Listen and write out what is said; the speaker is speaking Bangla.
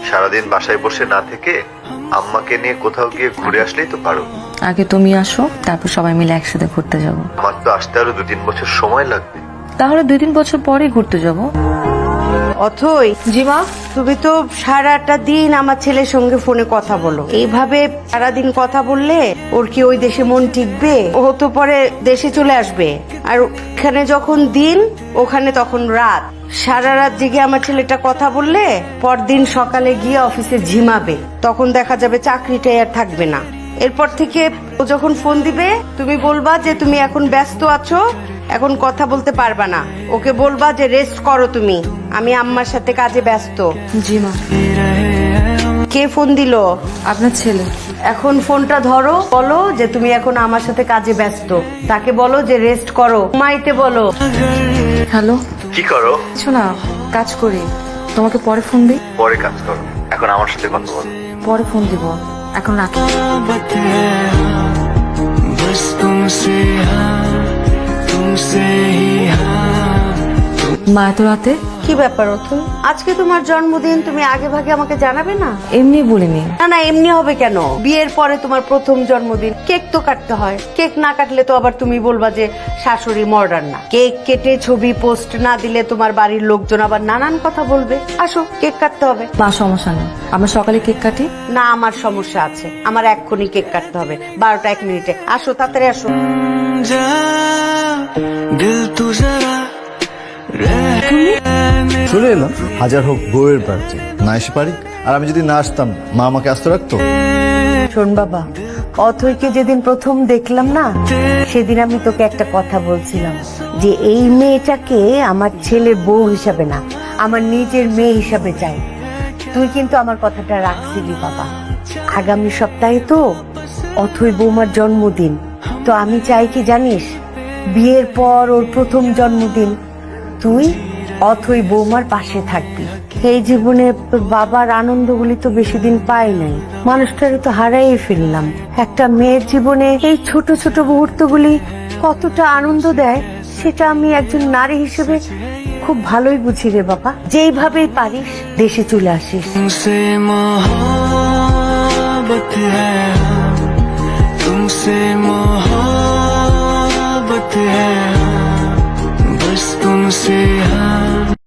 সারাদিন বাসায় বসে না থেকে আম্মাকে নিয়ে কোথাও গিয়ে ঘুরে আসলেই তো পারো। আগে তুমি আসো, তারপর সবাই মিলে একসাথে ঘুরতে যাব। আমার তো আসতে আরো 2-3 বছর সময় লাগবে। তাহলে 2-3 বছর পরে ঘুরতে যাব। অথই, জি মা। তুমি তো সারাটা দিন আমার ছেলের সঙ্গে ফোনে কথা বলো। এইভাবে সারাদিন কথা বললে ওর কি ওই দেশে মন টিকবে? ও তো পরে দেশে চলে আসবে, আর ওখানে যখন দিন ওখানে তখন রাত। সারা রাত জেগে আমার ছেলেটা কথা বললে পরদিন সকালে গিয়ে অফিসে ঝিমাবে, তখন দেখা যাবে চাকরিটাই আর থাকবে না। এরপর থেকে ও যখন ফোন দিবে তুমি বলবা যে তুমি এখন ব্যস্ত আছো, এখন কথা বলতে পারবা না। ওকে বলবা যে রেস্ট করো তুমি, আমি আম্মার সাথে কাজে ব্যস্ত। জি মা। কে ফোন দিল? আপনার ছেলে। এখন ফোনটা ধরো, বলো যে তুমি এখন আমার সাথে কাজে ব্যস্ত। তাকে বলো যে রেস্ট করো, ঘুমাইতে বলো। হ্যালো। কি করো? কিছু না, কাজ করি। তোমাকে পরে ফোন দিই। পরে কাজ করো, এখন আমার সাথে কথা বলো। পরে ফোন দিব, এখন রাখি। মা এত রাতে? কি ব্যাপার অথৈ, আজকে তোমার জন্মদিন, তুমি আগে ভাগে আমাকে জানাবে না? এমনি বলিনি। না না, এমনি হবে কেন? বিয়ের পরে তোমার প্রথম জন্মদিন, কেক তো কাটতে হয়। কেক না কাটলে তো আবার তুমি বলবা যে শাশুড়ি মডার্ন না। কেক কেটে ছবি পোস্ট না দিলে তোমার বাড়ির লোকজন আবার নানান কথা বলবে। আসো, কেক কাটতে হবে। মা সমস্যা নেই, আমরা সকালে কেক কাটি। না, আমার সমস্যা আছে, আমার এক্ষুনি কেক কাটতে হবে, 12টা 1 মিনিটে। আসো, তাড়াতাড়ি আসো। চলে এলাম। হাজার হোক বউয়ের প্রার্থী, না এসে পারি। আর আমি যদি না আসতাম মা আমাকে আসতে রাখতো? শোন বাবা, অথৈকে যেদিন প্রথম দেখলাম না, সেদিন আমি তোকে একটা কথা বলছিলাম যে এই মেয়েটাকে আমার ছেলের বউ হিসাবে না, আমার নিজের মেয়ে হিসাবে চাই। তুই কিন্তু আমার কথাটা রাখছিলি বাবা। আগামী সপ্তাহে তো অথৈ বৌমার জন্মদিন, তো আমি চাই কি জানিস, বিয়ের পর ওর প্রথম জন্মদিন তুই অথৈ বৌমার পাশে থাকবি। এই জীবনে তোর বাবার আনন্দগুলি তো বেশি দিন পাই নাই, মানুষটারে তো হারাই ফেললাম। একটা মেয়ের জীবনে এই ছোট ছোট মুহূর্তগুলি কতটা আনন্দ দেয় সেটা আমি একজন নারী হিসেবে খুব ভালোই বুঝি রে বাবা। যেইভাবেই পারিস দেশে চলে আসিস। तुमसे मोहब्बत है, तुमसे मोहब्बत है, बस तुमसे